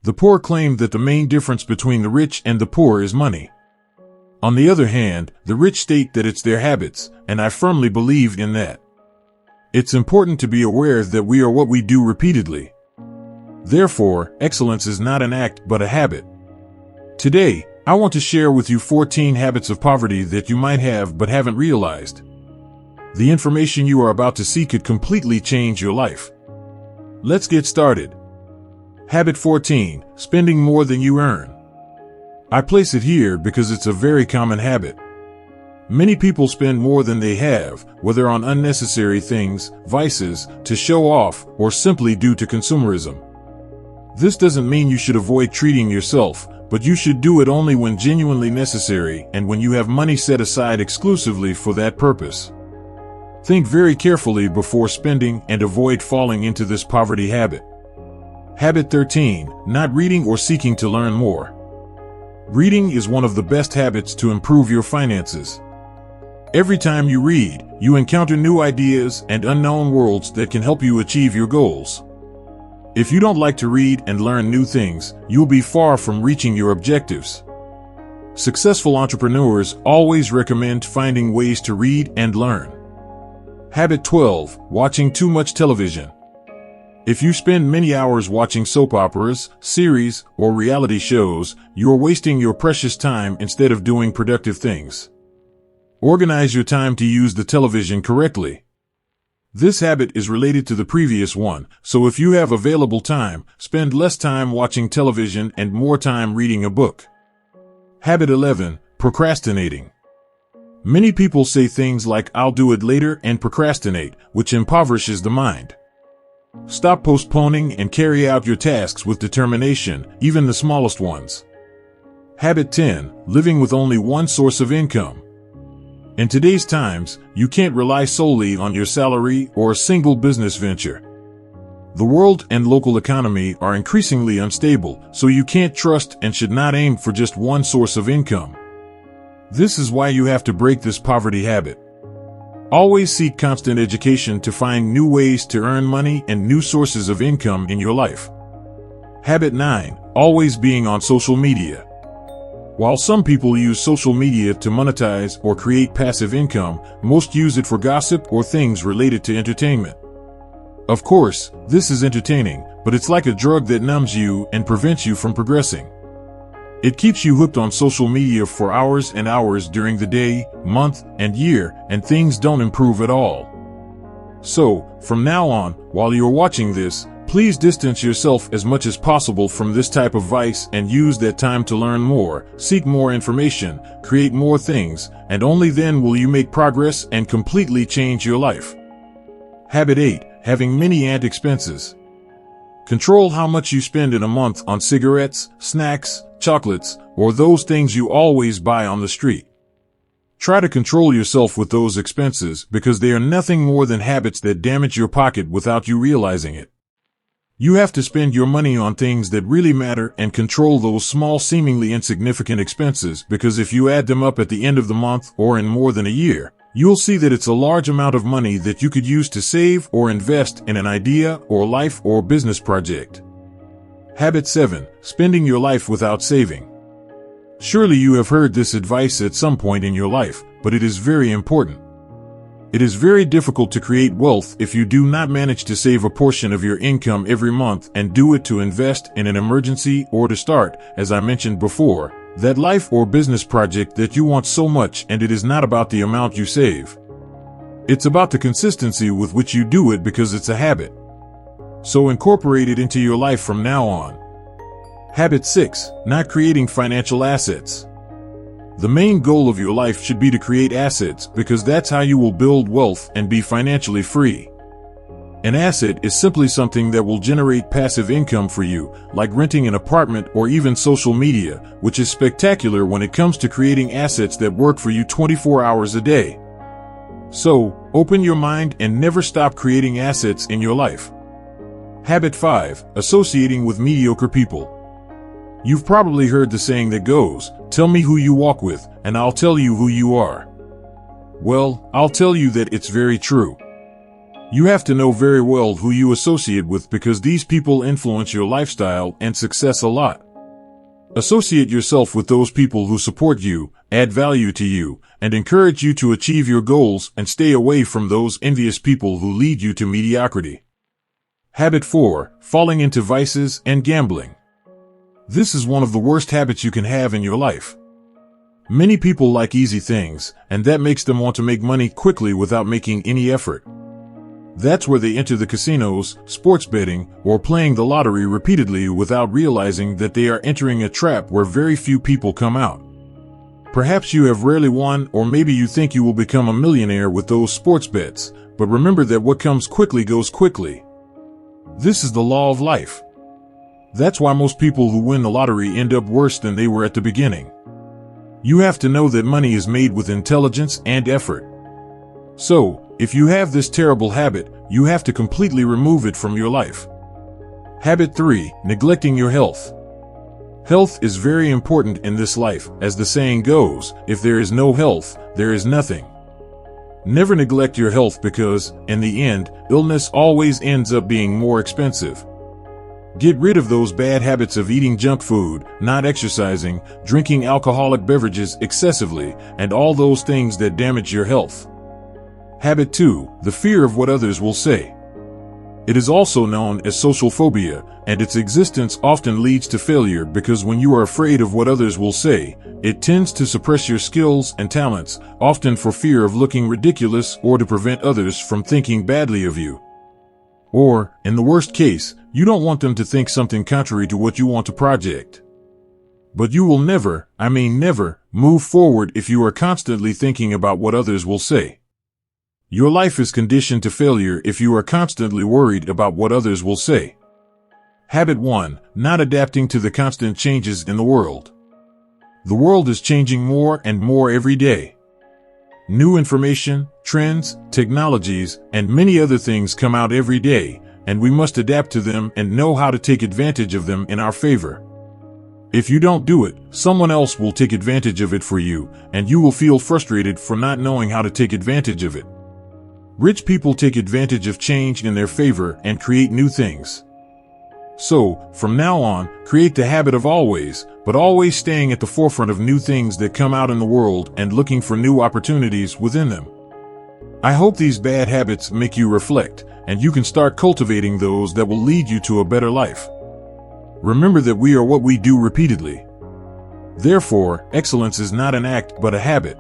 The poor claim that the main difference between the rich and the poor is money. On the other hand, the rich state that it's their habits, and I firmly believe in that. It's important to be aware that we are what we do repeatedly. Therefore, excellence is not an act but a habit. Today, I want to share with you 14 habits of poverty that you might have but haven't realized. The information you are about to see could completely change your life. Let's get started. Habit 14, spending more than you earn. I place it here because it's a very common habit. Many people spend more than they have, whether on unnecessary things, vices, to show off, or simply due to consumerism. This doesn't mean you should avoid treating yourself, but you should do it only when genuinely necessary and when you have money set aside exclusively for that purpose. Think very carefully before spending and avoid falling into this poverty habit. Habit 13, not reading or seeking to learn more. Reading is one of the best habits to improve your finances. Every time you read, you encounter new ideas and unknown worlds that can help you achieve your goals. If you don't like to read and learn new things, you'll be far from reaching your objectives. Successful entrepreneurs always recommend finding ways to read and learn. Habit 12, watching too much television. If you spend many hours watching soap operas, series, or reality shows, you're wasting your precious time instead of doing productive things. Organize your time to use the television correctly. This habit is related to the previous one, so if you have available time, spend less time watching television and more time reading a book. Habit 11, procrastinating. Many people say things like "I'll do it later" and procrastinate, which impoverishes the mind. Stop postponing and carry out your tasks with determination, even the smallest ones. Habit 10, living with only one source of income. In today's times, you can't rely solely on your salary or a single business venture. The world and local economy are increasingly unstable, so you can't trust and should not aim for just one source of income. This is why you have to break this poverty habit. Always seek constant education to find new ways to earn money and new sources of income in your life. Habit 9, always being on social media. While some people use social media to monetize or create passive income, most use it for gossip or things related to entertainment. Of course, this is entertaining, but it's like a drug that numbs you and prevents you from progressing. It keeps you hooked on social media for hours and hours during the day, month, and year, and things don't improve at all. So, from now on, while you're watching this, please distance yourself as much as possible from this type of vice and use that time to learn more, seek more information, create more things, and only then will you make progress and completely change your life. Habit 8, having many expenses. Control how much you spend in a month on cigarettes, snacks, chocolates, or those things you always buy on the street. Try to control yourself with those expenses because they are nothing more than habits that damage your pocket without you realizing it. You have to spend your money on things that really matter and control those small, seemingly insignificant expenses, because if you add them up at the end of the month or in more than a year, you'll see that it's a large amount of money that you could use to save or invest in an idea or life or business project. Habit 7, spending your life without saving. Surely you have heard this advice at some point in your life, but it is very important. It is very difficult to create wealth if you do not manage to save a portion of your income every month and do it to invest in an emergency or to start, as I mentioned before, that life or business project that you want so much. And it is not about the amount you save. It's about the consistency with which you do it, because it's a habit. So incorporate it into your life from now on. Habit 6, not creating financial assets. The main goal of your life should be to create assets, because that's how you will build wealth and be financially free. An asset is simply something that will generate passive income for you, like renting an apartment or even social media, which is spectacular when it comes to creating assets that work for you 24 hours a day. So, open your mind and never stop creating assets in your life. Habit 5, associating with mediocre people. You've probably heard the saying that goes, "Tell me who you walk with, and I'll tell you who you are." Well, I'll tell you that it's very true. You have to know very well who you associate with because these people influence your lifestyle and success a lot. Associate yourself with those people who support you, add value to you, and encourage you to achieve your goals, and stay away from those envious people who lead you to mediocrity. Habit 4. Falling into vices and gambling. This is one of the worst habits you can have in your life. Many people like easy things, and that makes them want to make money quickly without making any effort. That's where they enter the casinos, sports betting, or playing the lottery repeatedly without realizing that they are entering a trap where very few people come out. Perhaps you have rarely won, or maybe you think you will become a millionaire with those sports bets, but remember that what comes quickly goes quickly. This is the law of life. That's why most people who win the lottery end up worse than they were at the beginning. You have to know that money is made with intelligence and effort. So, if you have this terrible habit, you have to completely remove it from your life. Habit 3. Neglecting your health. Health is very important in this life, as the saying goes, if there is no health, there is nothing. Never neglect your health because, in the end, illness always ends up being more expensive. Get rid of those bad habits of eating junk food, not exercising, drinking alcoholic beverages excessively, and all those things that damage your health. Habit 2. The fear of what others will say. It is also known as social phobia, and its existence often leads to failure because when you are afraid of what others will say, it tends to suppress your skills and talents, often for fear of looking ridiculous or to prevent others from thinking badly of you. Or, in the worst case, you don't want them to think something contrary to what you want to project. But you will never, never, move forward if you are constantly thinking about what others will say. Your life is conditioned to failure if you are constantly worried about what others will say. Habit 1. Not adapting to the constant changes in the world. The world is changing more and more every day. New information, trends, technologies, and many other things come out every day, and we must adapt to them and know how to take advantage of them in our favor. If you don't do it, someone else will take advantage of it for you, and you will feel frustrated for not knowing how to take advantage of it. Rich people take advantage of change in their favor and create new things. So, from now on, create the habit of always staying at the forefront of new things that come out in the world and looking for new opportunities within them. I hope these bad habits make you reflect, and you can start cultivating those that will lead you to a better life. Remember that we are what we do repeatedly. Therefore, excellence is not an act but a habit.